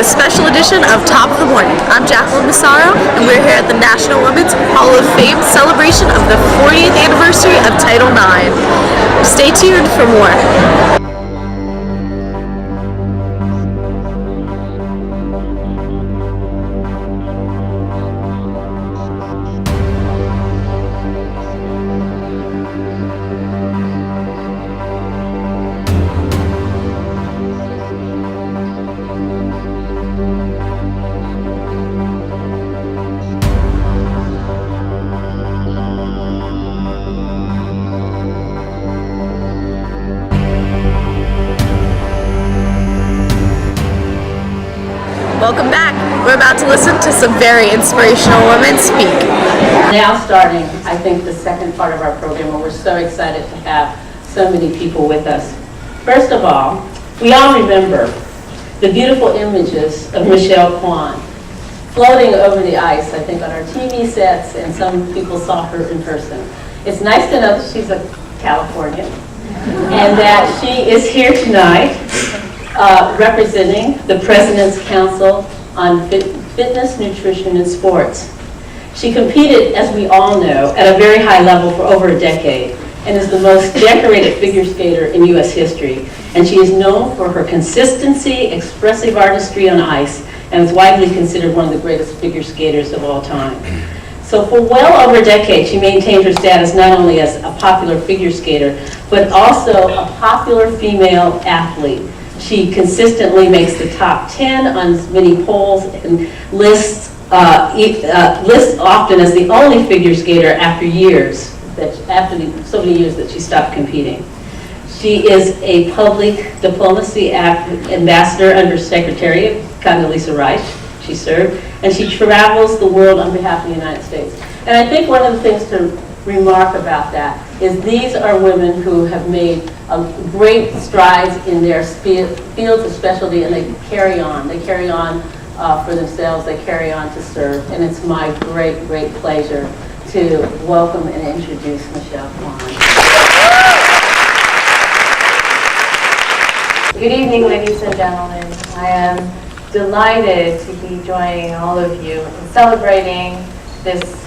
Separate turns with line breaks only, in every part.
a special edition of Top of the Morning. I'm Jacqueline Massaro, and we're here at the National Women's Hall of Fame celebration of the 40th anniversary of Title IX. Stay tuned for more. Welcome back. We're about to listen to some very inspirational women speak.
Now starting, I think, the second part of our program, and we're so excited to have so many people with us. First of all, we all remember the beautiful images of Michelle Kwan floating over the ice, I think, on our TV sets, and some people saw her in person. It's nice to know that she's a Californian and that she is here tonight representing the President's Council on Fitness, Nutrition, and Sports. She competed, as we all know, at a very high level for over a decade and is the most decorated figure skater in U.S. history. And she is known for her consistency, expressive artistry on ice, and is widely considered one of the greatest figure skaters of all time. So for well over a decade, she maintained her status not only as a popular figure skater, but also a popular female athlete. She consistently makes the top 10 on many polls and lists often as the only figure skater after so many years that she stopped competing. She is a public diplomacy ambassador under Secretary of Condoleezza Rice. She served, and she travels the world on behalf of the United States. And I think one of the things to remark about that is these are women who have made great strides in their fields of specialty, and they carry on. They carry on for themselves. They carry on to serve. And it's my great, great pleasure to welcome and introduce Michelle Kwan.
Good evening, ladies and gentlemen. I am delighted to be joining all of you in celebrating this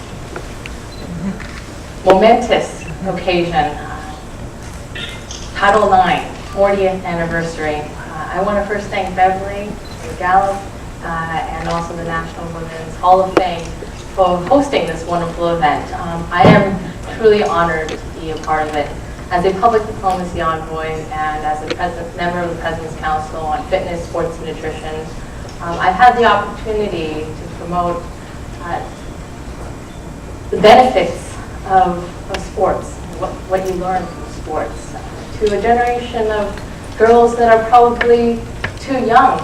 momentous occasion, Title IX, 40th anniversary. I want to first thank Beverly Gallup and also the National Women's Hall of Fame for hosting this wonderful event. I am truly honored to be a part of it. As a public diplomacy envoy and as a member of the President's Council on Fitness, Sports, and Nutrition, I've had the opportunity to promote the benefits of sports, what you learn from sports, to a generation of girls that are probably too young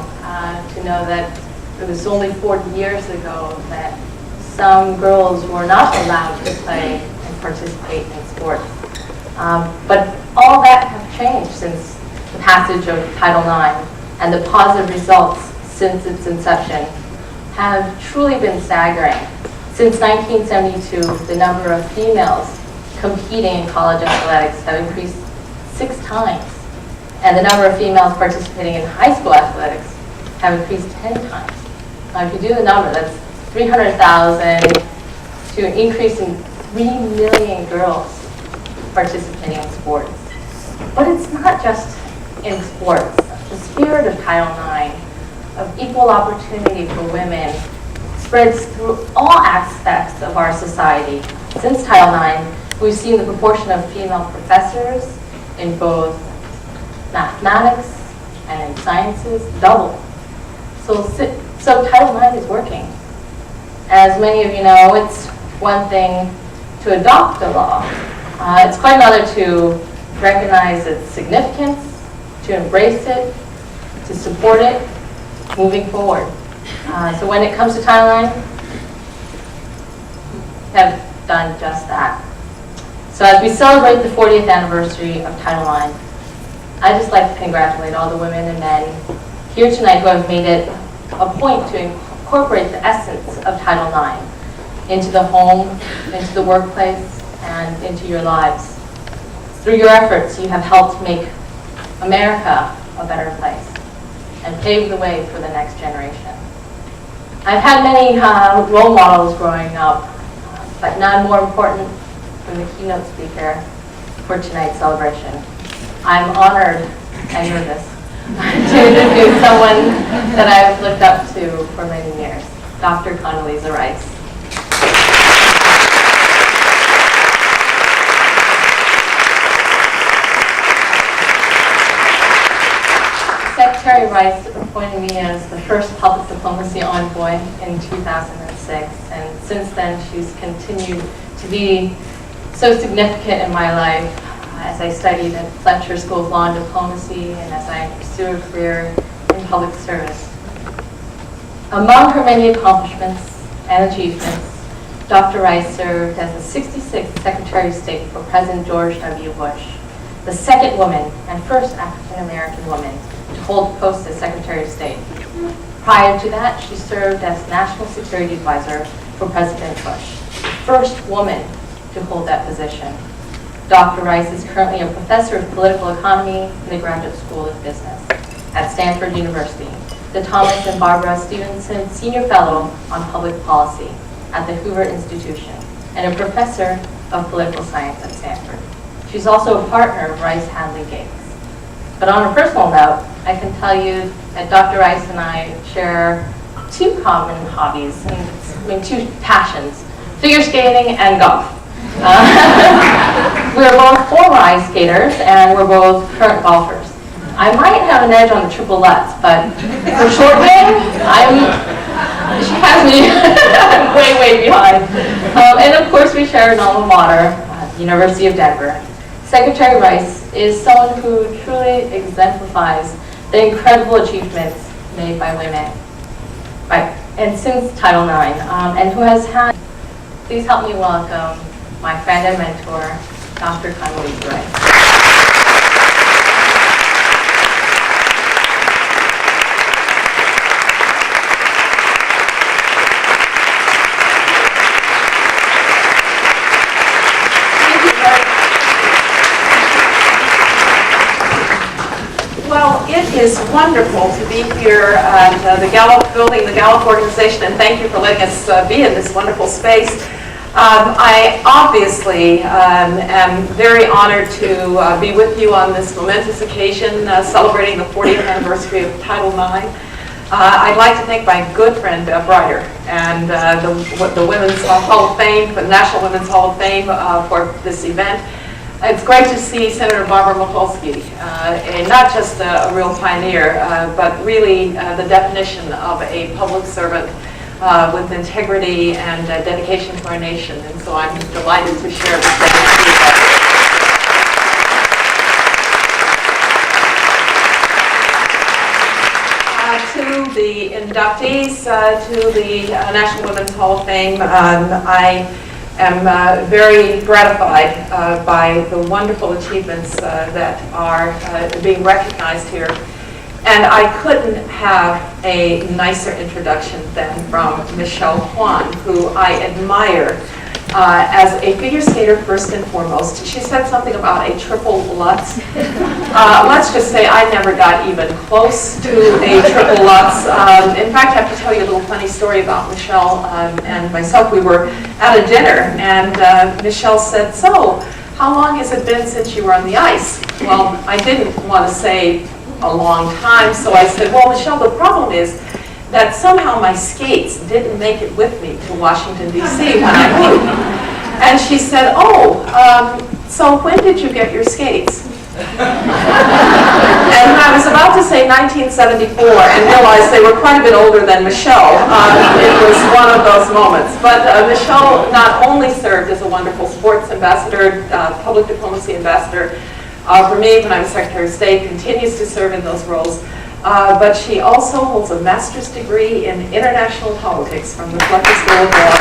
to know that it was only 40 years ago that some girls were not allowed to play and participate in sports. But all that have changed since the passage of Title IX, and the positive results since its inception have truly been staggering. Since 1972, the number of females competing in college athletics have increased 6 times, and the number of females participating in high school athletics have increased 10 times. Now, if you do the number, that's 300,000 to an increase in 3 million girls participating in sports. But it's not just in sports. The spirit of Title IX, of equal opportunity for women, spreads through all aspects of our society. Since Title IX, we've seen the proportion of female professors in both mathematics and in sciences double. So Title IX is working. As many of you know, it's one thing to adopt a law. It's quite another to recognize its significance, to embrace it, to support it, moving forward. So when it comes to Title IX, have done just that. So as we celebrate the 40th anniversary of Title IX, I'd just like to congratulate all the women and men here tonight who have made it a point to incorporate the essence of Title IX into the home, into the workplace, and into your lives. Through your efforts, you have helped make America a better place. and pave the way for the next generation. I've had many role models growing up, but none more important than the keynote speaker for tonight's celebration. I'm honored and nervous to introduce someone that I've looked up to for many years, Dr. Condoleezza Rice. Secretary Rice appointed me as the first public diplomacy envoy in 2006, and since then she's continued to be so significant in my life as I studied at Fletcher School of Law and Diplomacy and as I pursue a career in public service. Among her many accomplishments and achievements, Dr. Rice served as the 66th Secretary of State for President George W. Bush, the second woman and first African-American woman to hold the post as Secretary of State. Prior to that, she served as National Security Advisor for President Bush, the first woman to hold that position. Dr. Rice is currently a professor of political economy in the Graduate School of Business at Stanford University, the Thomas and Barbara Stevenson Senior Fellow on Public Policy at the Hoover Institution, and a professor of political science at Stanford. She's also a partner of Rice Hadley Gates. But on a personal note, I can tell you that Dr. Rice and I share two common hobbies, two passions, figure skating and golf. We're both former ice skaters, and we're both current golfers. I might have an edge on the triple Lutz, but for short game, she has me way behind. And of course, we share an alma mater, University of Denver. Secretary Rice is someone who truly exemplifies the incredible achievements made by women, and since Title IX, and who has had. Please help me welcome my friend and mentor, Dr. Condoleezza Rice.
Well, it is wonderful to be here at the Gallup building, the Gallup organization, and thank you for letting us be in this wonderful space. I obviously am very honored to be with you on this momentous occasion, celebrating the 40th anniversary of Title IX. I'd like to thank my good friend Bev Ryder and the Women's Hall of Fame, the National Women's Hall of Fame for this event. It's great to see Senator Barbara Mikulski, not just a real pioneer, but really the definition of a public servant with integrity and dedication to our nation. And so I'm delighted to share this with you. To the inductees to the National Women's Hall of Fame, I am very gratified by the wonderful achievements that are being recognized here. And I couldn't have a nicer introduction than from Michelle Kwan, who I admire as a figure skater first and foremost. She said something about a triple Lutz. Let's just say I never got even close to a triple Lutz. In fact, I have to tell you a little funny story about Michelle and myself. We were at a dinner, and Michelle said, "So, how long has it been since you were on the ice?" Well, I didn't want to say a long time, so I said, "Well, Michelle, the problem is that somehow my skates didn't make it with me to Washington, D.C. when I moved." And she said, "Oh, so when did you get your skates?" And I was about to say 1974 and realized they were quite a bit older than Michelle. It was one of those moments. But Michelle not only served as a wonderful sports ambassador, public diplomacy ambassador for me when I was Secretary of State, continues to serve in those roles. But she also holds a master's degree in international politics from the Fletcher School of Law.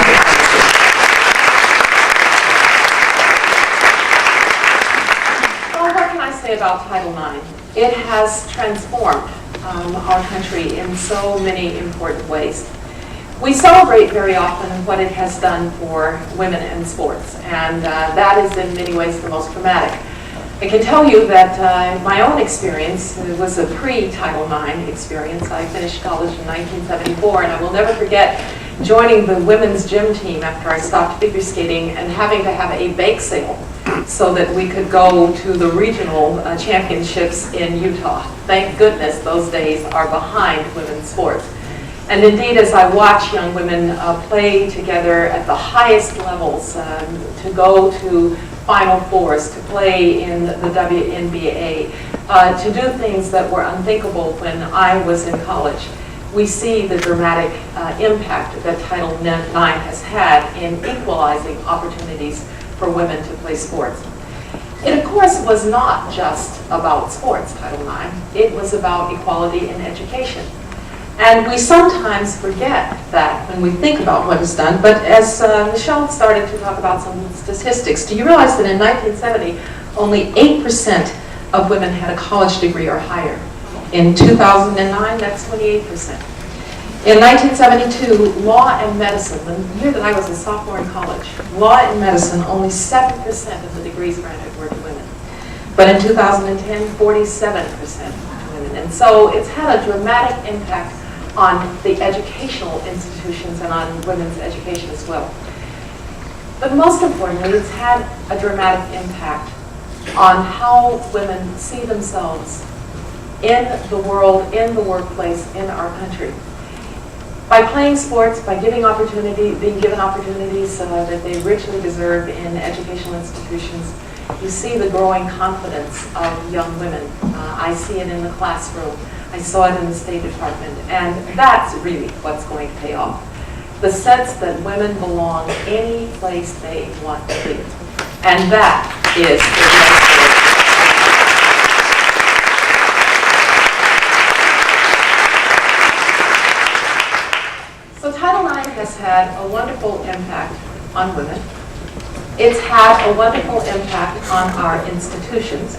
Well, what can I say about Title IX? It has transformed our country in so many important ways. We celebrate very often what it has done for women in sports, and that is in many ways the most dramatic. I can tell you that my own experience was a pre-Title IX experience. I finished college in 1974, and I will never forget joining the women's gym team after I stopped figure skating and having to have a bake sale so that we could go to the regional championships in Utah. Thank goodness those days are behind women's sports. And indeed, as I watch young women play together at the highest levels, to go to Final Fours, to play in the WNBA, to do things that were unthinkable when I was in college, we see the dramatic impact that Title IX has had in equalizing opportunities for women to play sports. It, of course, was not just about sports, Title IX. It was about equality in education. And we sometimes forget that when we think about what is done. But as Michelle started to talk about some statistics, do you realize that in 1970, only 8% of women had a college degree or higher? In 2009, that's 28%. In 1972, law and medicine, the year that I was a sophomore in college, law and medicine, only 7% of the degrees granted were to women. But in 2010, 47% to women. And so it's had a dramatic impact on the educational institutions and on women's education as well. But most importantly, it's had a dramatic impact on how women see themselves in the world, in the workplace, in our country. By playing sports, by giving being given opportunities that they richly deserve in educational institutions, you see the growing confidence of young women. I see it in the classroom. I saw it in the State Department. And that's really what's going to pay off. The sense that women belong any place they want to be. And that is the So Title IX has had a wonderful impact on women. It's had a wonderful impact on our institutions.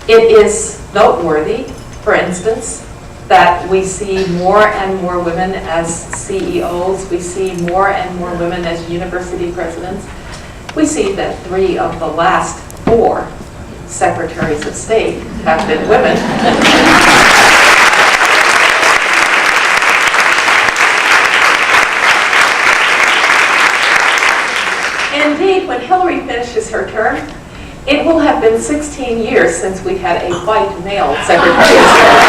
It is noteworthy, for instance, that we see more and more women as CEOs. We see more and more women as university presidents. We see that 3 of the last 4 secretaries of state have been women. Indeed, when Hillary finishes her term, it will have been 16 years since we had a white male secretary of state.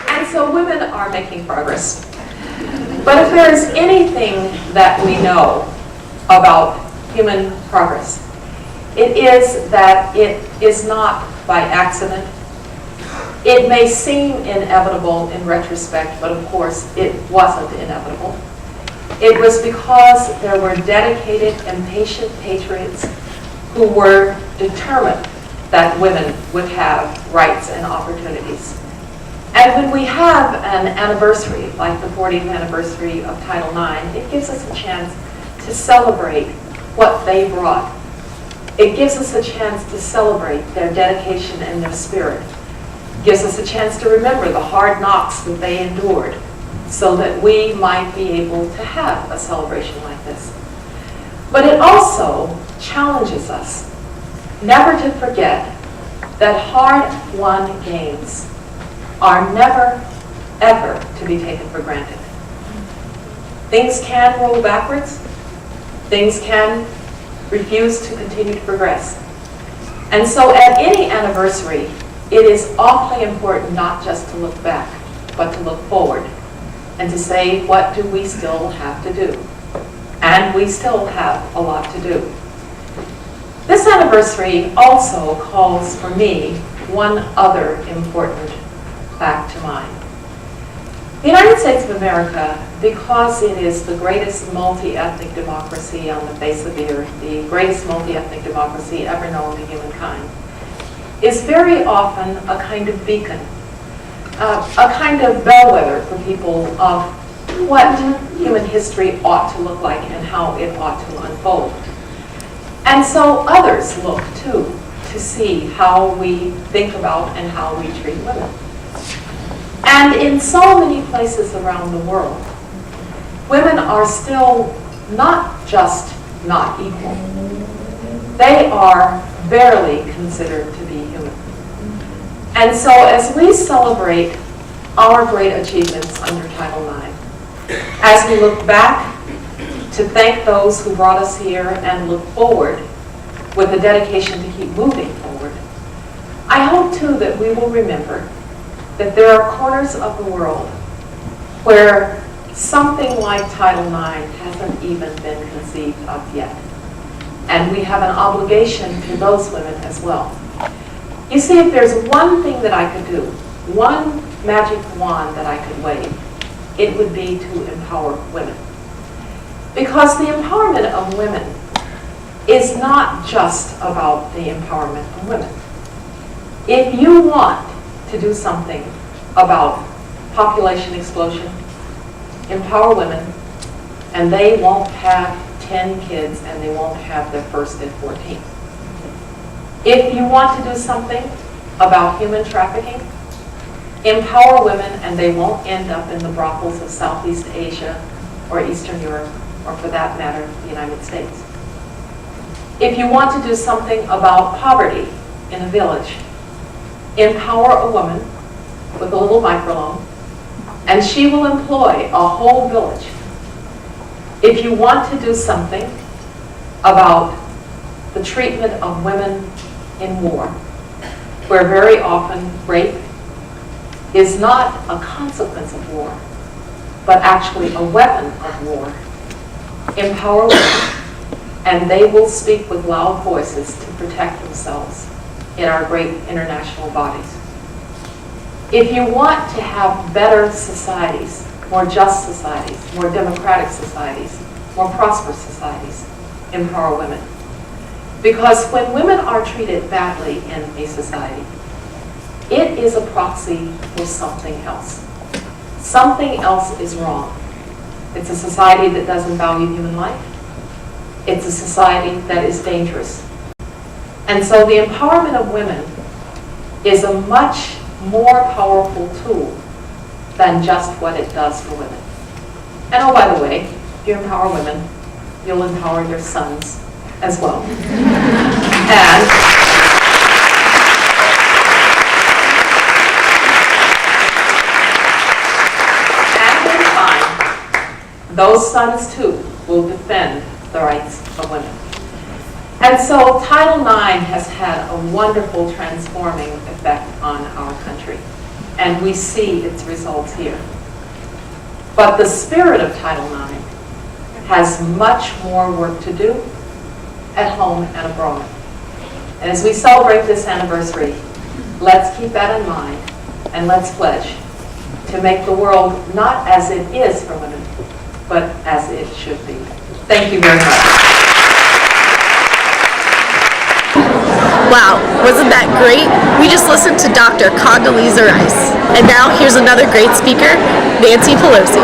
And so women are making progress. But if there is anything that we know about human progress, it is that it is not by accident. It may seem inevitable in retrospect, but of course it wasn't inevitable. It was because there were dedicated and patient patriots who were determined that women would have rights and opportunities. And when we have an anniversary, like the 40th anniversary of Title IX, it gives us a chance to celebrate what they brought. It gives us a chance to celebrate their dedication and their spirit. It gives us a chance to remember the hard knocks that they endured, so that we might be able to have a celebration like this. But it also challenges us never to forget that hard-won gains are never, ever to be taken for granted. Things can roll backwards. Things can refuse to continue to progress. And so at any anniversary, it is awfully important not just to look back, but to look forward and to say, what do we still have to do? And we still have a lot to do. This anniversary also calls for me one other important fact to mind. The United States of America, because it is the greatest multi-ethnic democracy on the face of the earth, the greatest multi-ethnic democracy ever known to humankind, is very often a kind of beacon, a kind of bellwether for people of what human history ought to look like and how it ought to unfold. And so others look, too, to see how we think about and how we treat women. And in so many places around the world, women are still not just not equal. They are barely considered to be human. And so as we celebrate our great achievements under Title IX, as we look back to thank those who brought us here and look forward with a dedication to keep moving forward, I hope too that we will remember that there are corners of the world where something like Title IX hasn't even been conceived of yet. And we have an obligation to those women as well. You see, if there's one thing that I could do, one magic wand that I could wave, it would be to empower women. Because the empowerment of women is not just about the empowerment of women. If you want to do something about population explosion, empower women, and they won't have 10 kids and they won't have their first and 14. If you want to do something about human trafficking, empower women and they won't end up in the brothels of Southeast Asia or Eastern Europe, or for that matter, the United States. If you want to do something about poverty in a village, empower a woman with a little microloan, and she will employ a whole village. If you want to do something about the treatment of women in war, where very often rape is not a consequence of war, but actually a weapon of war, empower women, and they will speak with loud voices to protect themselves in our great international bodies. If you want to have better societies, more just societies, more democratic societies, more prosperous societies, empower women. Because when women are treated badly in a society, it is a proxy for something else. Something else is wrong. It's a society that doesn't value human life. It's a society that is dangerous. And so the empowerment of women is a much more powerful tool than just what it does for women. And oh, by the way, if you empower women, you'll empower your sons as well. And in time, those sons too will defend the rights of women. And so Title IX has had a wonderful transforming effect on our country, and we see its results here. But the spirit of Title IX has much more work to do at home and abroad. And as we celebrate this anniversary, let's keep that in mind, and let's pledge to make the world not as it is for women, but as it should be. Thank you very much.
Wow, wasn't that great? We just listened to Dr. Condoleezza Rice. And now here's another great speaker, Nancy Pelosi.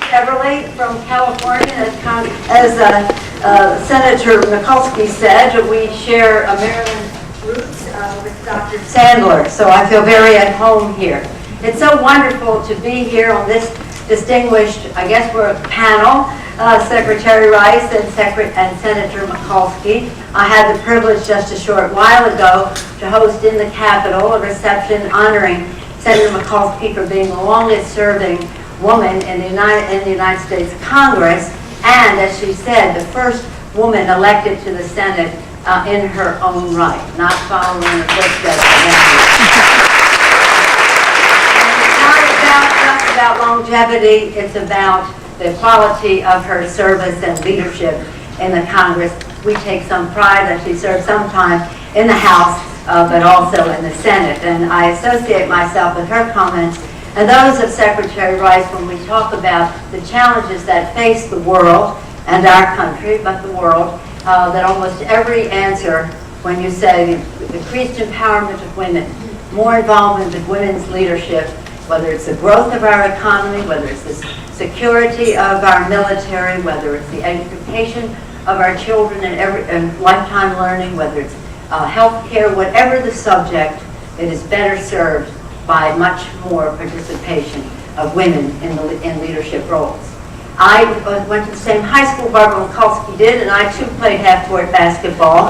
Everly from California, as Senator Mikulski said, we share a Maryland roots with Dr. Sandler, so I feel very at home here. It's so wonderful to be here on this distinguished, I guess we're a panel, Secretary Rice and Senator Mikulski. I had the privilege just a short while ago to host in the Capitol a reception honoring Senator Mikulski for being the longest serving woman in the United States Congress, and as she said, the first woman elected to the Senate in her own right, not following the footsteps of about longevity, it's about the quality of her service and leadership in the Congress. We take some pride that she served some time in the House, but also in the Senate. And I associate myself with her comments and those of Secretary Rice when we talk about the challenges that face the world and our country, but the world, that almost every answer, when you say increased empowerment of women, more involvement of women's leadership, whether it's the growth of our economy, whether it's the security of our military, whether it's the education of our children and lifetime learning, whether it's health care, whatever the subject, it is better served by much more participation of women in leadership roles. I went to the same high school Barbara Mikulski did, and I too played half-court basketball.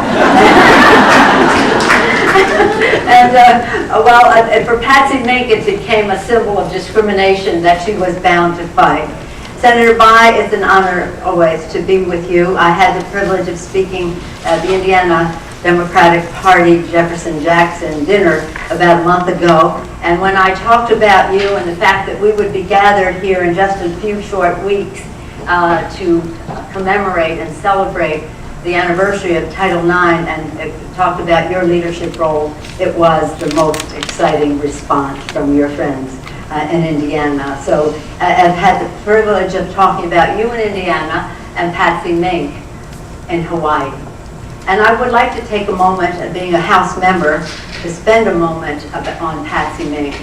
And for Patsy Mink, it became a symbol of discrimination that she was bound to fight. Senator Bai, it's an honor always to be with you. I had the privilege of speaking at the Indiana Democratic Party Jefferson-Jackson dinner about a month ago, and when I talked about you and the fact that we would be gathered here in just a few short weeks to commemorate and celebrate the anniversary of Title IX and talked about your leadership role, it was the most exciting response from your friends in Indiana. So I've had the privilege of talking about you in Indiana and Patsy Mink in Hawaii. And I would like to take a moment, being a House member, to spend a moment on Patsy Mink.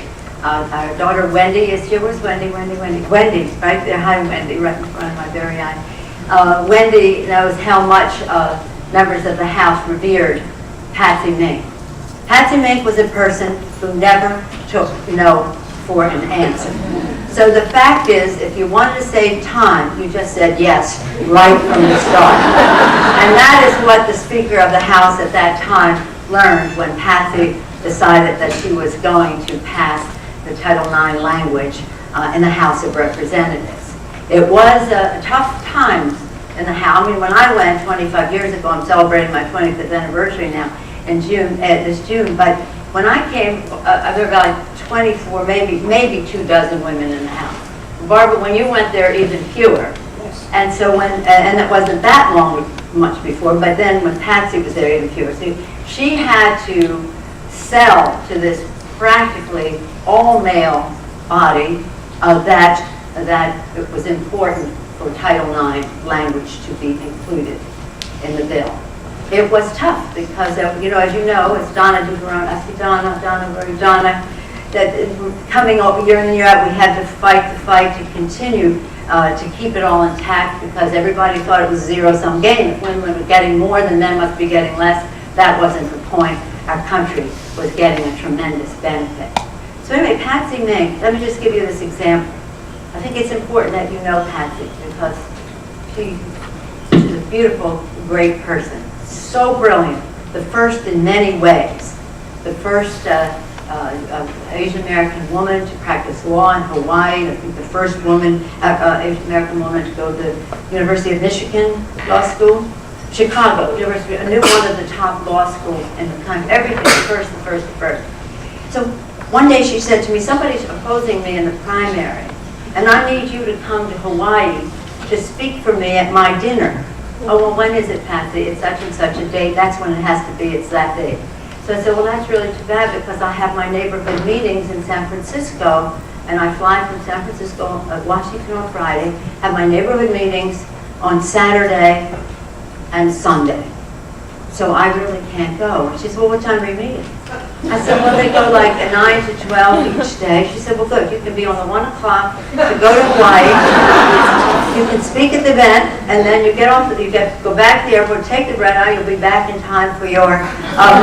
Our daughter Wendy is here. Where's Wendy? Wendy's right there. Hi, Wendy, right in front of my very eye. Wendy knows how much members of the House revered Patsy Mink. Patsy Mink was a person who never took no for an answer. So the fact is, if you wanted to save time, you just said yes right from the start. And that is what the Speaker of the House at that time learned when Patsy decided that she was going to pass the Title IX language in the House of Representatives. It was tough times in the House. I mean, when I went 25 years ago, I'm celebrating my 25th anniversary now in June, this June, but when I came, there were like 24, maybe 24 women in the House. Barbara, when you went there, even fewer. Yes. And so and it wasn't that much before, but then when Patsy was there, even fewer. So she had to sell to this practically all-male body that it was important for Title IX language to be included in the bill. It was tough because, as you know, it's Donna DeVerone. I see Donna, that coming over year in and year out, we had to fight to continue to keep it all intact because everybody thought it was a zero-sum game. If women were getting more, then men must be getting less. That wasn't the point. Our country was getting a tremendous benefit. So anyway, Patsy Mink, let me just give you this example. I think it's important that you know Patsy because she's a beautiful, great person. So brilliant. The first in many ways. The first Asian American woman to practice law in Hawaii. I think the first woman, Asian American woman to go to the University of Michigan Law School. Chicago University, a new one of the top law schools in the country. Everything, the first. So one day she said to me, somebody's opposing me in the primary, and I need you to come to Hawaii to speak for me at my dinner. Oh, well, when is it, Patsy? It's such and such a date. That's when it has to be. It's that date. So I said, well, that's really too bad because I have my neighborhood meetings in San Francisco, and I fly from San Francisco, Washington on Friday, have my neighborhood meetings on Saturday and Sunday. So I really can't go. She said, well, what time are you meeting? I said, well, they go like 9 to 12 each day. She said, well, good. You can be on the 1 o'clock to go to Hawaii. You can speak at the event, and then you get off. You get go back to the airport, take the red eye. You'll be back in time for your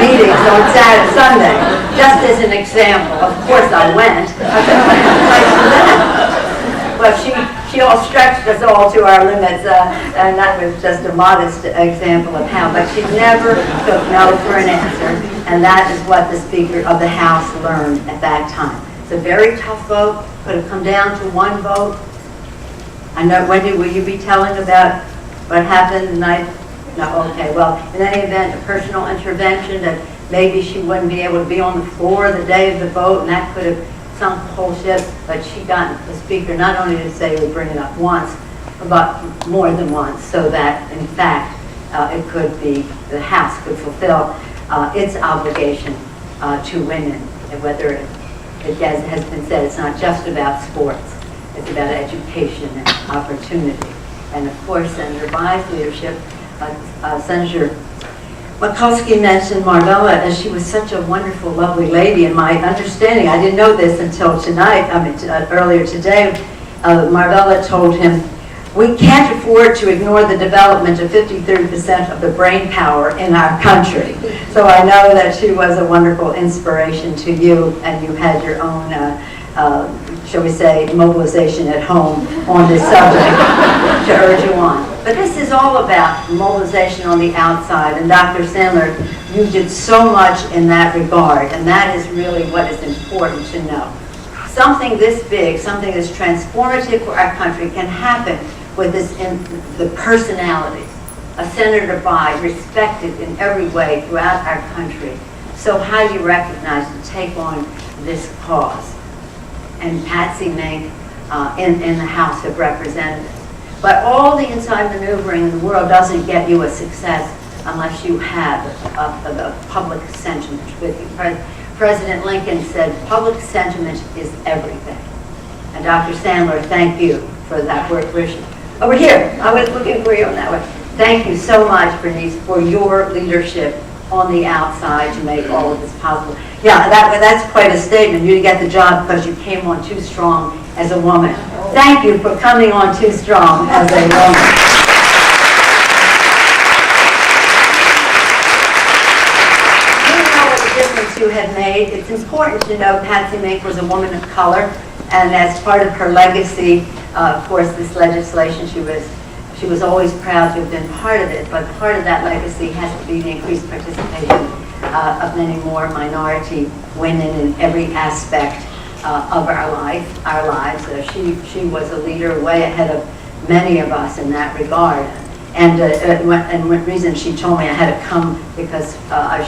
meetings on Saturday, Sunday. Just as an example. Of course, I went. I said, what nice for that? But she all stretched us all to our limits, and that was just a modest example of how. But she never took no for an answer, and that is what the Speaker of the House learned at that time. It's a very tough vote. Could have come down to one vote. I know, Wendy, will you be telling about what happened the night? No, okay. Well, in any event, a personal intervention that maybe she wouldn't be able to be on the floor the day of the vote, and that could have sunk the whole ship. But she got the Speaker not only to say we bring it up once, but more than once, so that in fact it could be the House could fulfill its obligation to women, and whether it has been said, it's not just about sports. It's about education and opportunity. And of course, Senator Bai's leadership, Senator Mikulski mentioned Marvella, as she was such a wonderful, lovely lady. And my understanding, I didn't know this until tonight, earlier today, Marvella told him We can't afford to ignore the development of 53% of the brain power in our country. So I know that she was a wonderful inspiration to you, and you had your own, shall we say, mobilization at home on this subject to urge you on. But this is all about mobilization on the outside, and Dr. Sandler, you did so much in that regard, and that is really what is important to know. Something this big, something that's transformative for our country can happen with this in the personality. A Senator Biden, respected in every way throughout our country, so highly recognized to take on this cause. And Patsy Mink in the House of Representatives. But all the inside maneuvering in the world doesn't get you a success unless you have the public sentiment with you. President Lincoln said, public sentiment is everything. And Dr. Sandler, thank you for that word. Over here, I was looking for you on that one. Thank you so much, Bernice, for your leadership on the outside to make all of this possible. Yeah, that's quite a statement. You get the job because you came on too strong as a woman. Thank you for coming on too strong as a woman. You know what a difference you have made. It's important to know Patsy Mink was a woman of color, and as part of her legacy, of course, this legislation, she was always proud to have been part of it, but part of that legacy has to be the increased participation of many more minority women in every aspect of our lives. She was a leader way ahead of many of us in that regard. And one reason she told me I had to come because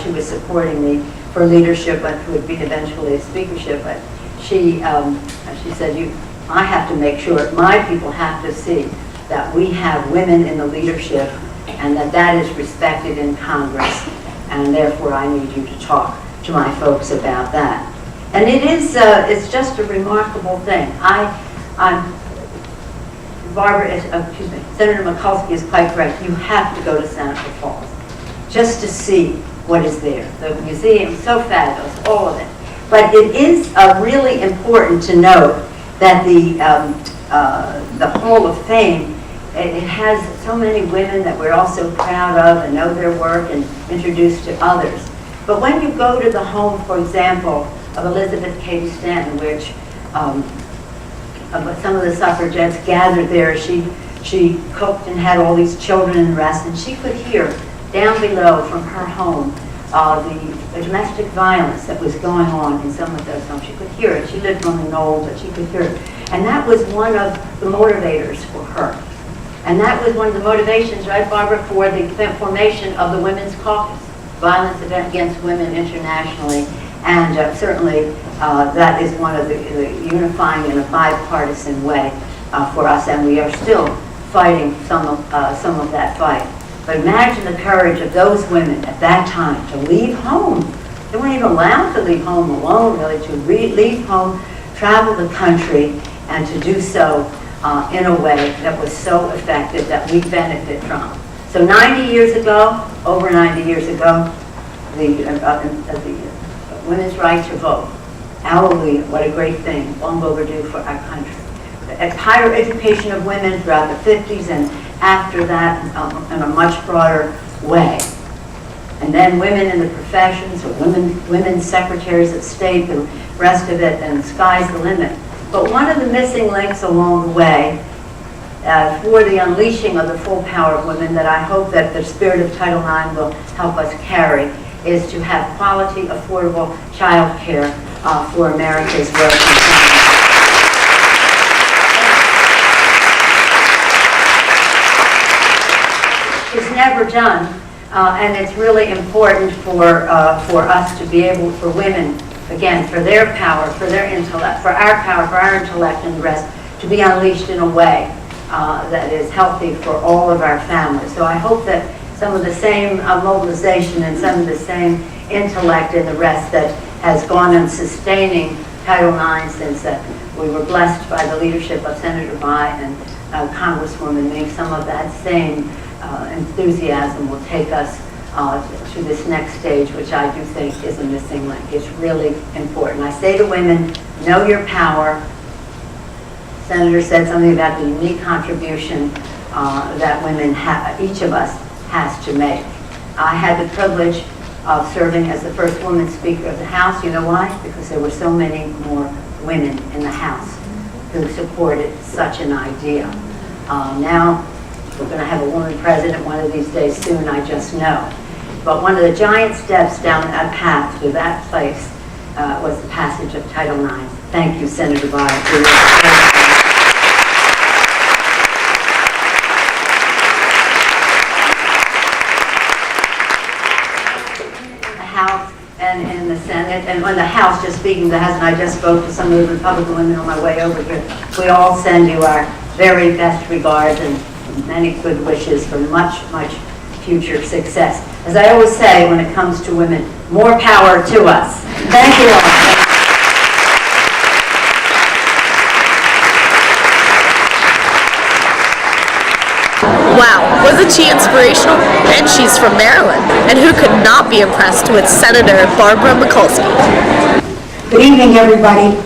she was supporting me for leadership, but would be eventually a speakership. But she said, I have to make sure, my people have to see that we have women in the leadership and that is respected in Congress. And therefore I need you to talk to my folks about that. And it is, it's just a remarkable thing. Senator Mikulski is quite correct. You have to go to Seneca Falls just to see what is there. The museum is so fabulous, all of it. But it is really important to note that the Hall of Fame, it has so many women that we're all so proud of and know their work and introduced to others. But when you go to the home, for example, of Elizabeth Cady Stanton, which some of the suffragettes gathered there, she cooked and had all these children in rest, and she could hear down below from her home the domestic violence that was going on in some of those homes. She could hear it. She lived on the knoll, but she could hear it. And that was one of the motivators for her. And that was one of the motivations, right, Barbara, for the formation of the Women's Caucus, Violence Against Women internationally. And certainly that is one of the unifying in a bipartisan way for us. And we are still fighting some of that fight. But imagine the courage of those women at that time to leave home. They weren't even allowed to leave home alone, really, to leave home, travel the country, and to do so in a way that was so effective that we benefit from. So 90 years ago, over 90 years ago, the women's right to vote. Hallelujah, what a great thing, long overdue for our country. The higher education of women throughout the 50s and after that in a much broader way. And then women in the professions, or women secretaries of state, the rest of it, and sky's the limit. But one of the missing links along the way for the unleashing of the full power of women that I hope that the spirit of Title IX will help us carry is to have quality, affordable child care for America's working families. It's never done, and it's really important for us to be able, for women, again, for their power, for their intellect, for our power, for our intellect and the rest, to be unleashed in a way that is healthy for all of our families. So I hope that some of the same mobilization and some of the same intellect and the rest that has gone on sustaining Title IX since we were blessed by the leadership of Senator Biden and Congresswoman Mink, some of that same enthusiasm will take us to this next stage, which I do think is a missing link. It's really important. I say to women, know your power, Senator said something about the unique contribution that women each of us has to make. I had the privilege of serving as the first woman Speaker of the House. You know why? Because there were so many more women in the House who supported such an idea. Now, we're going to have a woman president one of these days soon, I just know. But one of the giant steps down that path to that place was the passage of Title IX. Thank you, Senator Byer, for your support. House and in the Senate, and on the House, just speaking to the House, and I just spoke to some of the Republican women on my way over here. We all send you our very best regards and many good wishes for much, much future success. As I always say when it comes to women, more power to us. Thank you all.
Wow, wasn't she inspirational? And she's from Maryland. And who could not be impressed with Senator Barbara Mikulski?
Good evening, everybody.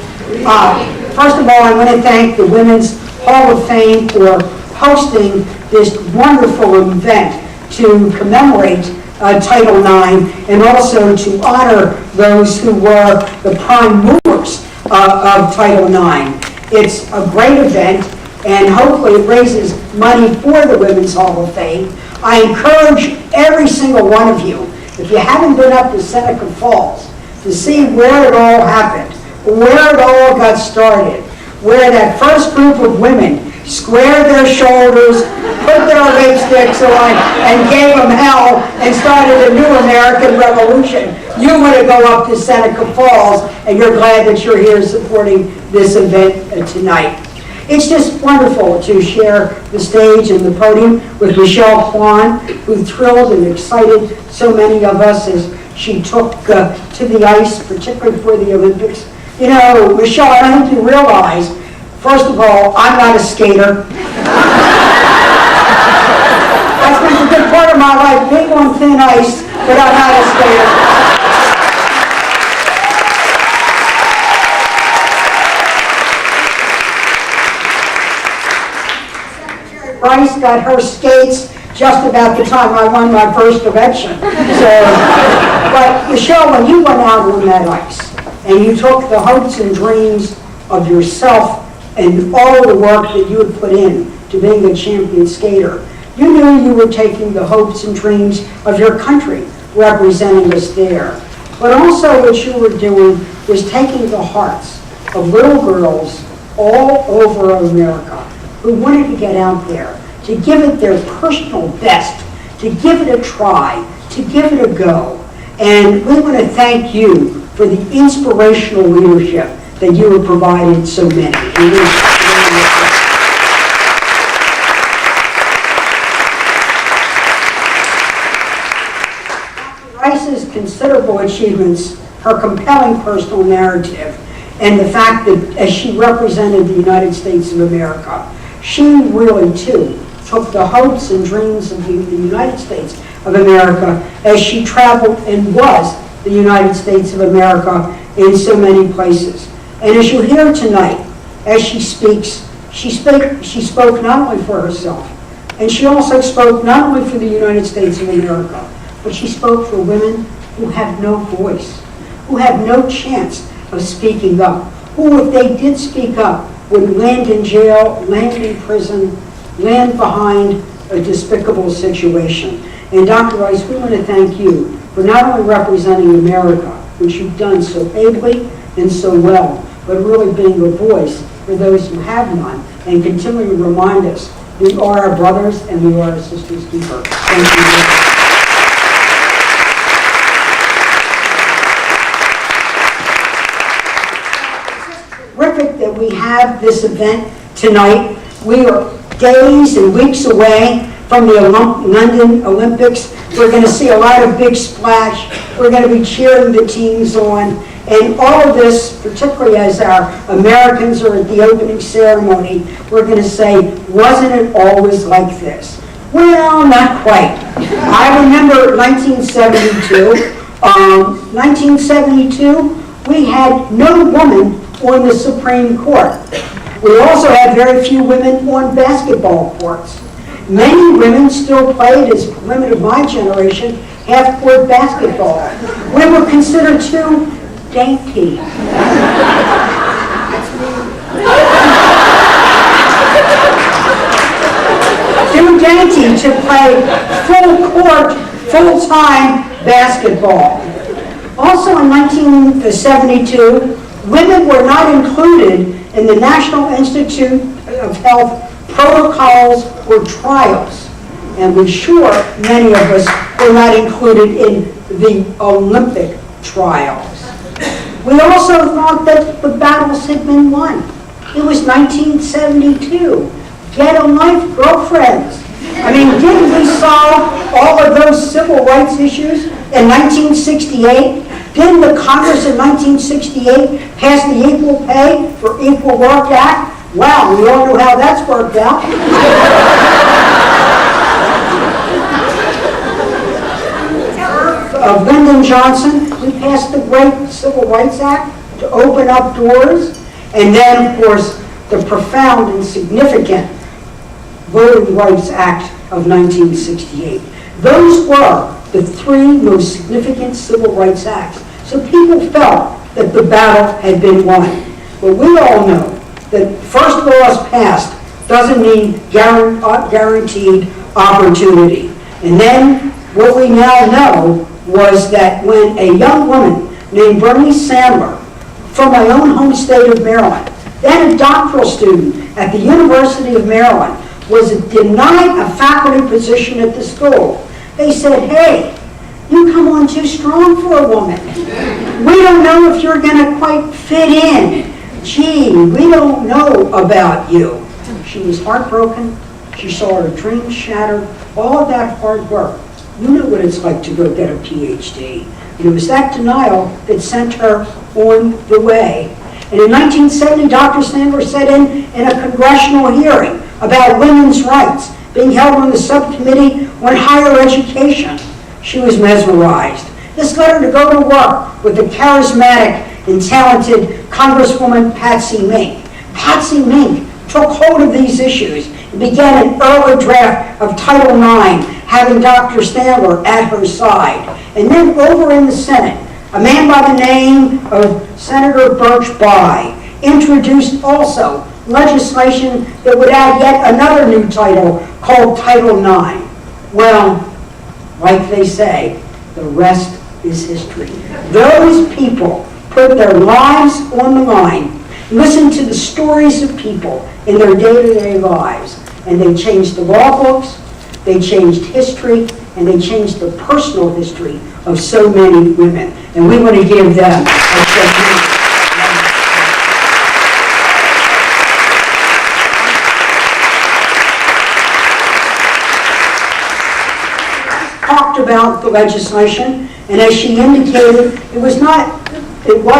First of all, I want to thank the Women's Hall of Fame for hosting this wonderful event to commemorate Title IX and also to honor those who were the prime movers of Title IX. It's a great event, and hopefully it raises money for the Women's Hall of Fame. I encourage every single one of you, if you haven't been up to Seneca Falls, to see where it all happened, where it all got started, where that first group of women squared their shoulders, put their lipsticks on, and gave them hell and started a new American Revolution. You want to go up to Seneca Falls, and you're glad that you're here supporting this event tonight. It's just wonderful to share the stage and the podium with Michelle Kwan, who thrilled and excited so many of us as she took to the ice, particularly for the Olympics. You know, Michelle, I don't think you realize, first of all, I'm not a skater. I spent a good part of my life being on thin ice, but I'm not a skater. Bryce got her skates just about the time I won my first election. But Michelle, when you went out on that ice and you took the hopes and dreams of yourself and all the work that you had put in to being a champion skater, you knew you were taking the hopes and dreams of your country, representing us there. But also what you were doing was taking the hearts of little girls all over America who wanted to get out there, to give it their personal best, to give it a try, to give it a go. And we want to thank you for the inspirational leadership that you have provided so many. Rice's considerable achievements, her compelling personal narrative, and the fact that as she represented the United States of America, she really, too, took the hopes and dreams of the United States of America as she traveled and was the United States of America in so many places. And as you hear tonight, as she speaks, she spoke not only for herself, and she also spoke not only for the United States of America, but she spoke for women who have no voice, who have no chance of speaking up, who, if they did speak up, would land in jail, land in prison, land behind a despicable situation. And Dr. Rice, we want to thank you for not only representing America, which you've done so ably and so well, but really being a voice for those who have none, and continuing to remind us we are our brothers and we are our sisters' keeper. Thank you. Terrific that we have this event tonight. We are days and weeks away from the London Olympics. We're going to see a lot of big splash. We're going to be cheering the teams on. And all of this, particularly as our Americans are at the opening ceremony, we're going to say, wasn't it always like this? Well, not quite. I remember 1972. 1972, we had no woman on the Supreme Court. We also had very few women on basketball courts. Many women still played, as women of my generation, half-court basketball. We were considered too dainty. Too dainty to play full-court, full-time basketball. Also in 1972, women were not included in the National Institute of Health protocols or trials. And we're sure many of us were not included in the Olympic trials. We also thought that the battles had been won. It was 1972. Get a life, girlfriends. I mean, didn't we solve all of those civil rights issues in 1968? Didn't the Congress in 1968 pass the Equal Pay for Equal Work Act? Wow, we all know how that's worked out. Lyndon Johnson, we passed the great Civil Rights Act to open up doors. And then, of course, the profound and significant Voting Rights Act of 1968. Those were the three most significant civil rights acts. So people felt that the battle had been won. But we all know that first laws passed doesn't mean guaranteed opportunity. And then what we now know was that when a young woman named Bernie Sandler from my own home state of Maryland, then a doctoral student at the University of Maryland, was denied a faculty position at the school, they said, hey, you come on too strong for a woman. We don't know if you're going to quite fit in. Gee, we don't know about you. She was heartbroken. She saw her dreams shattered. All of that hard work. You know what it's like to go get a PhD. And it was that denial that sent her on the way. And in 1970, Dr. Sandler sat in a congressional hearing about women's rights being held on the subcommittee on higher education. She was mesmerized. This led her to go to work with the charismatic and talented Congresswoman Patsy Mink. Patsy Mink took hold of these issues and began an early draft of Title IX, having Dr. Sandler at her side. And then over in the Senate, a man by the name of Senator Birch Bayh introduced also legislation that would add yet another new title called Title IX. Well, like they say, the rest is history. Those people put their lives on the line, listened to the stories of people in their day-to-day lives, and they changed the law books, they changed history, and they changed the personal history of so many women. And we want to give them a tribute. Talked about the legislation, and as she indicated, it was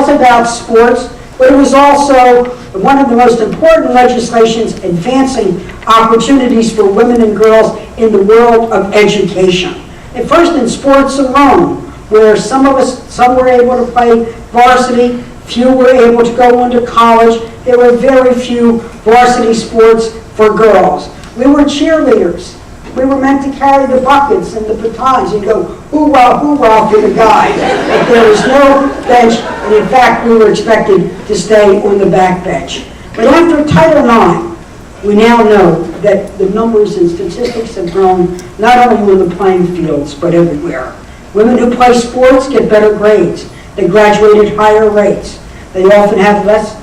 about sports, but it was also one of the most important legislations advancing opportunities for women and girls in the world of education. At first in sports alone, where some were able to play varsity, few were able to go on to college. There were very few varsity sports for girls. We were cheerleaders. We were meant to carry the buckets and the batons and go hoorah for the guys. But there was no bench, and in fact, we were expected to stay on the back bench. But after Title IX, we now know that the numbers and statistics have grown not only on the playing fields, but everywhere. Women who play sports get better grades. They graduate at higher rates. They often have less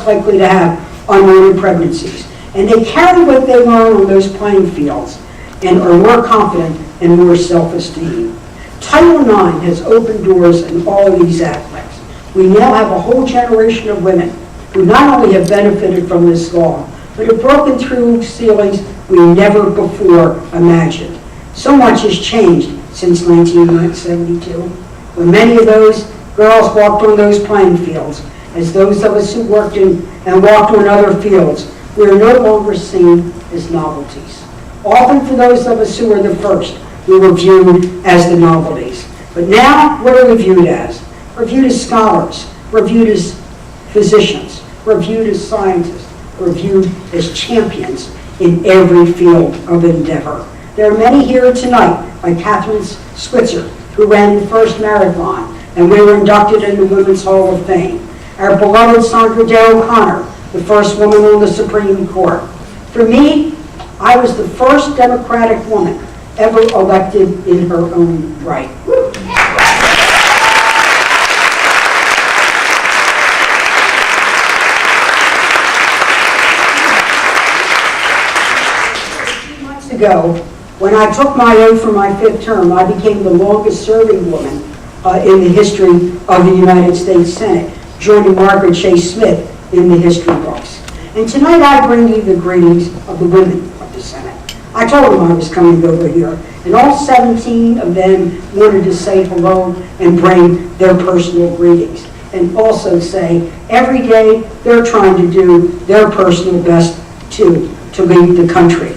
likely to have unwanted pregnancies. And they carry what they learn on those playing fields and are more confident and more self-esteem. Title IX has opened doors in all of these aspects. We now have a whole generation of women who not only have benefited from this law, but have broken through ceilings we never before imagined. So much has changed since 1972, when many of those girls walked on those playing fields, as those of us who worked in and walked on other fields. We are no longer seen as novelties. Often for those of us who were the first, we were viewed as the novelties. But now, what are we viewed as? We're viewed as scholars. We're viewed as physicians. who are viewed as scientists, who are viewed as champions in every field of endeavor. There are many here tonight, like Catherine Switzer, who ran the first marathon, and we were inducted in the Women's Hall of Fame. Our beloved Sandra Day O'Connor, the first woman on the Supreme Court. For me, I was the first Democratic woman ever elected in her own right. Months ago, when I took my oath for my 5th term, I became the longest serving woman in the history of the United States Senate, joining Margaret Chase Smith in the history books. And tonight I bring you the greetings of the women of the Senate. I told them I was coming over here, and all 17 of them wanted to say hello and bring their personal greetings, and also say every day they're trying to do their personal best to lead the country.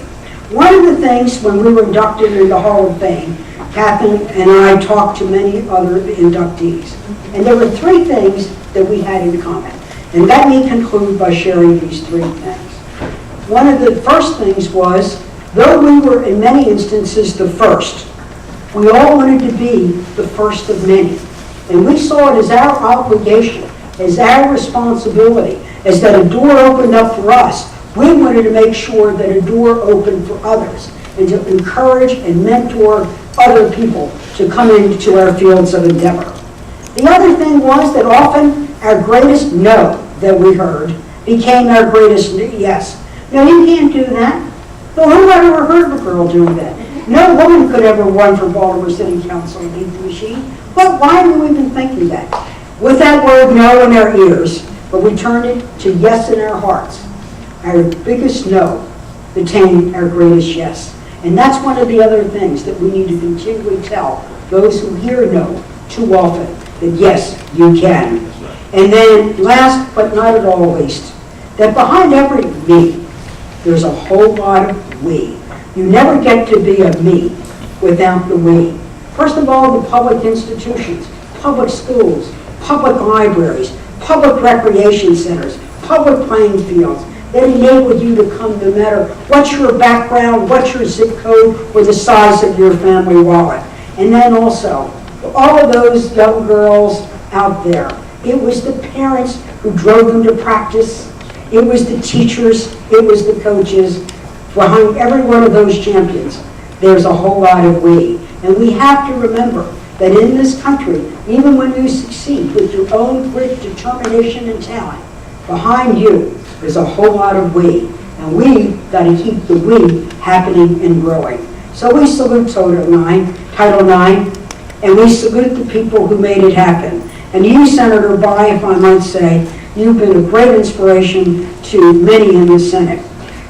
One of the things when we were inducted into the Hall of Fame, Kathleen and I talked to many other inductees, and there were 3 things that we had in common. And let me conclude by sharing these 3 things. One of the first things was, though we were in many instances the first, we all wanted to be the first of many. And we saw it as our obligation, as our responsibility, as that a door opened up for us. We wanted to make sure that a door opened for others, and to encourage and mentor other people to come into our fields of endeavor. The other thing was that often our greatest no that we heard became our greatest yes. No, you can't do that. Well, who ever heard of a girl doing that? No woman could ever run for Baltimore City Council and lead the machine. But why have we been thinking that? With that word no in our ears, but we turned it to yes in our hearts. Our biggest no became our greatest yes. And that's one of the other things that we need to continually tell those who hear no too often, that yes, you can. And then last but not at all least, that behind every me, there's a whole lot of we. You never get to be a me without the we. First of all, the public institutions, public schools, public libraries, public recreation centers, public playing fields, that enable you to come no matter what's your background, what's your zip code, or the size of your family wallet. And then also, all of those young girls out there, it was the parents who drove them to practice, it was the teachers, it was the coaches. Behind every one of those champions, there's a whole lot of we. And we have to remember that in this country, even when you succeed with your own grit, determination, and talent, behind you there's a whole lot of we. And we got to keep the we happening and growing. So we salute Title IX, and we salute the people who made it happen. And you, Senator Bai, if I might say, you've been a great inspiration to many in the Senate.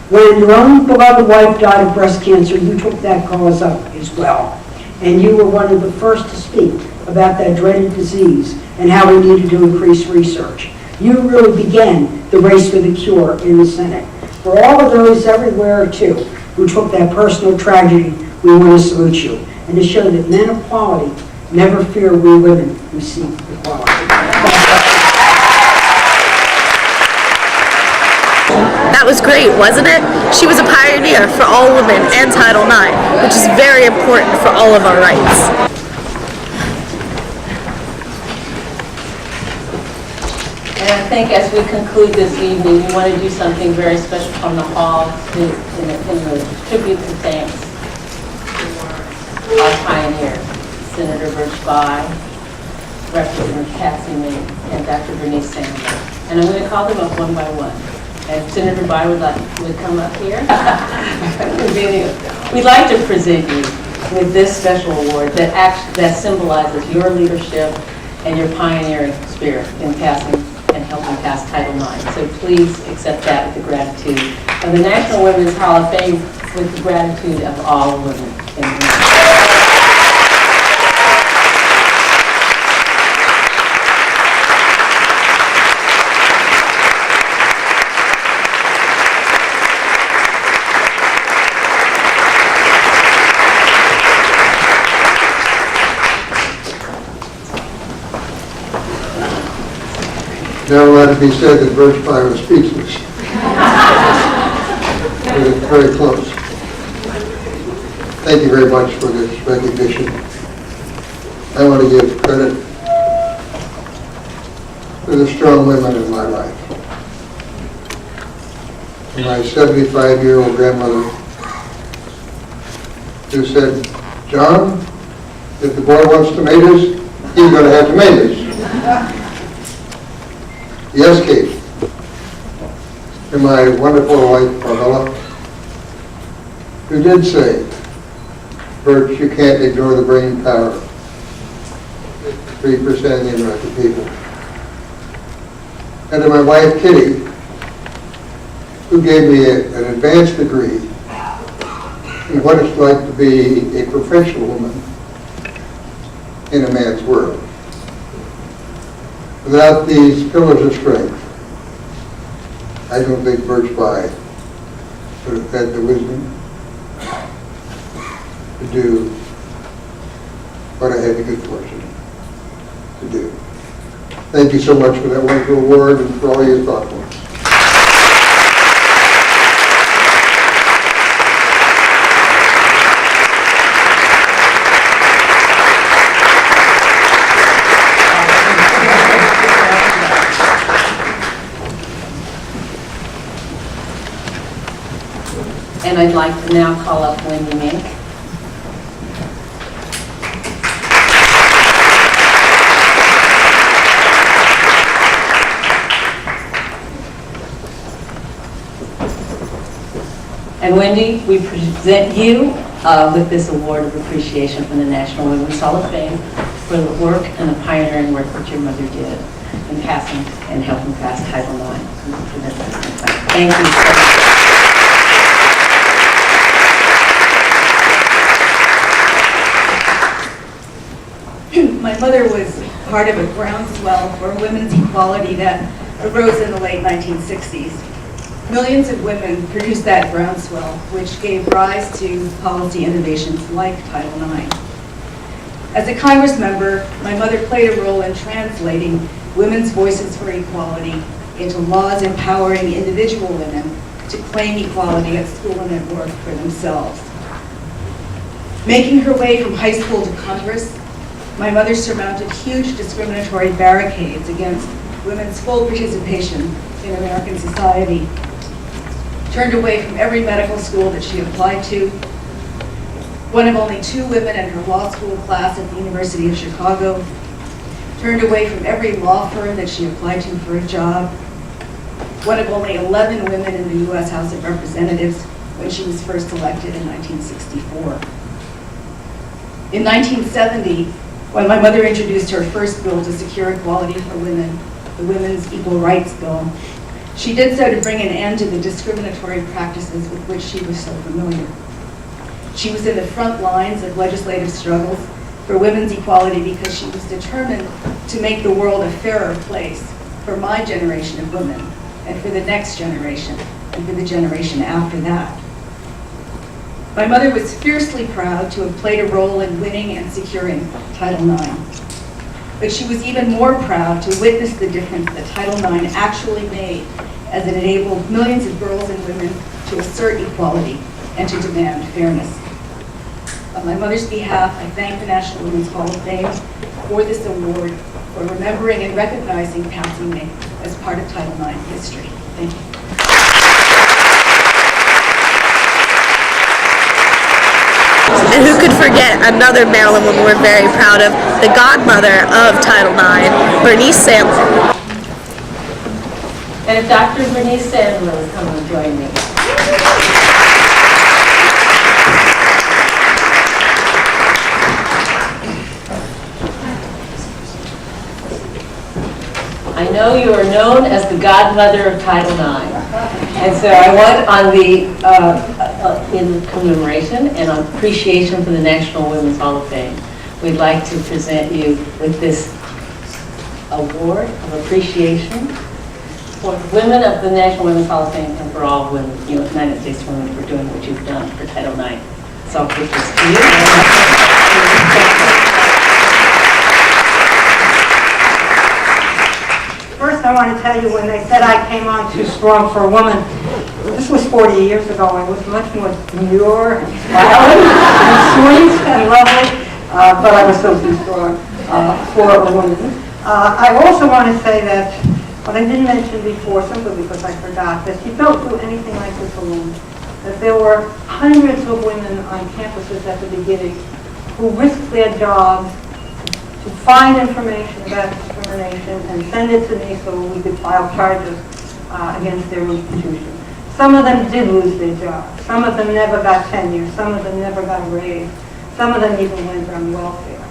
When your own beloved wife died of breast cancer, you took that cause up as well. And you were one of the first to speak about that dreaded disease and how we needed to increase research. You really began the race for the cure in the Senate. For all of those everywhere, too, who took that personal tragedy, we want to salute you. And to show that men of quality never fear we women who seek equality.
That was great, wasn't it? She was a pioneer for all women and Title IX, which is very important for all of our rights.
And I think as we conclude this evening, we want to do something very special from the hall in the tribute and thanks to our pioneers, Senator Birch Bai, Representative Patsy May, and Dr. Bernice Sandler. And I'm going to call them up one by one. And Senator Bai would come up here. We'd like to present you with this special award that symbolizes your leadership and your pioneering spirit in passing and helping pass Title IX. So please accept that with the gratitude of the National Women's Hall of Fame, with the gratitude of all women in the world.
Never let it be said that Birch Pie was speechless. It was very close. Thank you very much for this recognition. I want to give credit to the strong women in my life. My 75-year-old grandmother, who said, "John, if the boy wants tomatoes, he's going to have tomatoes." Yes, Kate. And my wonderful wife, Carmela, who did say, "Birch, you can't ignore the brain power. 3% of the American people." And to my wife, Kitty, who gave me an advanced degree in what it's like to be a professional woman in a man's world. Without these pillars of strength, I don't think Birch Pie would have had the wisdom to do what I had the good fortune to do. Thank you so much for that wonderful award and for all your thoughtfulness.
And I'd like to now call up Wendy Mink. And Wendy, we present you with this award of appreciation from the National Women's Hall of Fame for the work and the pioneering work that your mother did in passing and helping pass Title IX. Thank you so much.
My mother was part of a groundswell for women's equality that arose in the late 1960s. Millions of women produced that groundswell, which gave rise to policy innovations like Title IX. As a Congress member, my mother played a role in translating women's voices for equality into laws empowering individual women to claim equality at school and at work for themselves. Making her way from high school to Congress, my mother surmounted huge discriminatory barricades against women's full participation in American society, turned away from every medical school that she applied to, one of only 2 women in her law school class at the University of Chicago, turned away from every law firm that she applied to for a job, one of only 11 women in the U.S. House of Representatives when she was first elected in 1964. In 1970, when my mother introduced her first bill to secure equality for women, the Women's Equal Rights Bill, she did so to bring an end to the discriminatory practices with which she was so familiar. She was in the front lines of legislative struggles for women's equality because she was determined to make the world a fairer place for my generation of women and for the next generation and for the generation after that. My mother was fiercely proud to have played a role in winning and securing Title IX. But she was even more proud to witness the difference that Title IX actually made as it enabled millions of girls and women to assert equality and to demand fairness. On my mother's behalf, I thank the National Women's Hall of Fame for this award, for remembering and recognizing passing me as part of Title IX history. Thank you.
And who could forget another Maryland woman we're very proud of, the godmother of Title IX, Bernice Sandler.
And if Dr. Bernice Sandler will come and join me. I know you are known as the godmother of Title IX. And so I want, on the in commemoration and on appreciation for the National Women's Hall of Fame, we'd like to present you with this award of appreciation for women of the National Women's Hall of Fame and for all women, United States women, for doing what you've done for Title IX. So I'll give this to you.
First,
I want to tell you, when they said I came on too strong for a woman, this was 40 years ago. I was much more demure and smiling and sweet and lovely, but I was still too strong for a woman. I also want to say that what I didn't mention before, simply because I forgot, that you don't do anything like this alone. That there were hundreds of women on campuses at the beginning who risked their jobs to find information about discrimination and send it to me so we could file charges against their institution. Some of them did lose their jobs. Some of them never got tenure. Some of them never got a raise. Some of them even went on welfare.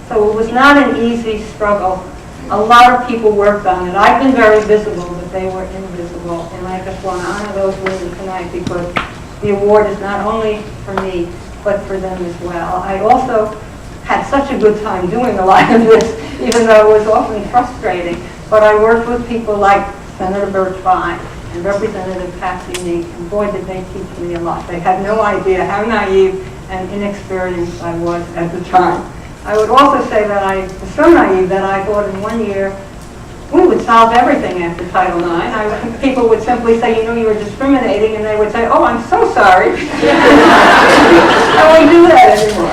So it was not an easy struggle. A lot of people worked on it. I've been very visible, but they were invisible. And I just want to honor those women tonight because the award is not only for me, but for them as well. I also had such a good time doing a lot of this, even though it was often frustrating. But I worked with people like Senator Birch Fine and Representative Patsy Meek, and boy, did they teach me a lot. They had no idea how naive and inexperienced I was at the time. I would also say that I was so naive that I thought in 1 year we would solve everything after Title IX. People would simply say, you know, you were discriminating, and they would say, oh, I'm so sorry. I don't do that anymore.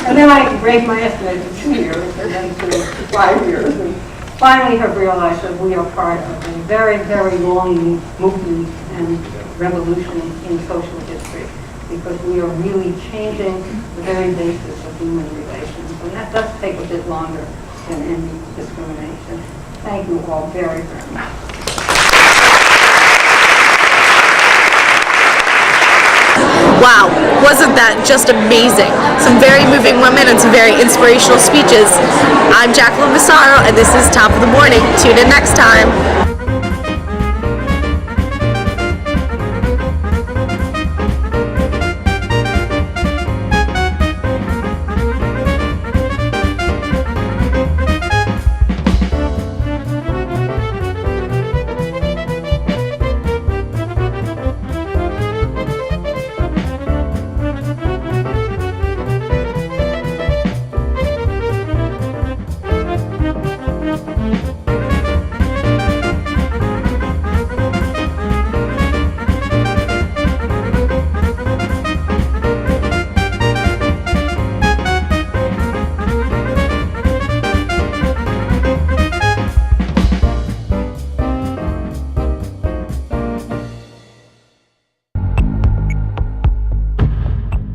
And then I raised my estimate to 2 years, and then to 5 years, and finally have realized that we are part of a very, very long movement and revolution in social history, because we are really changing the very basis of human relations. And that does take a bit longer than ending discrimination. Thank you all very, very much.
Wow, wasn't that just amazing? Some very moving women and some very inspirational speeches. I'm Jacqueline Massaro, and this is Top of the Morning. Tune in next time.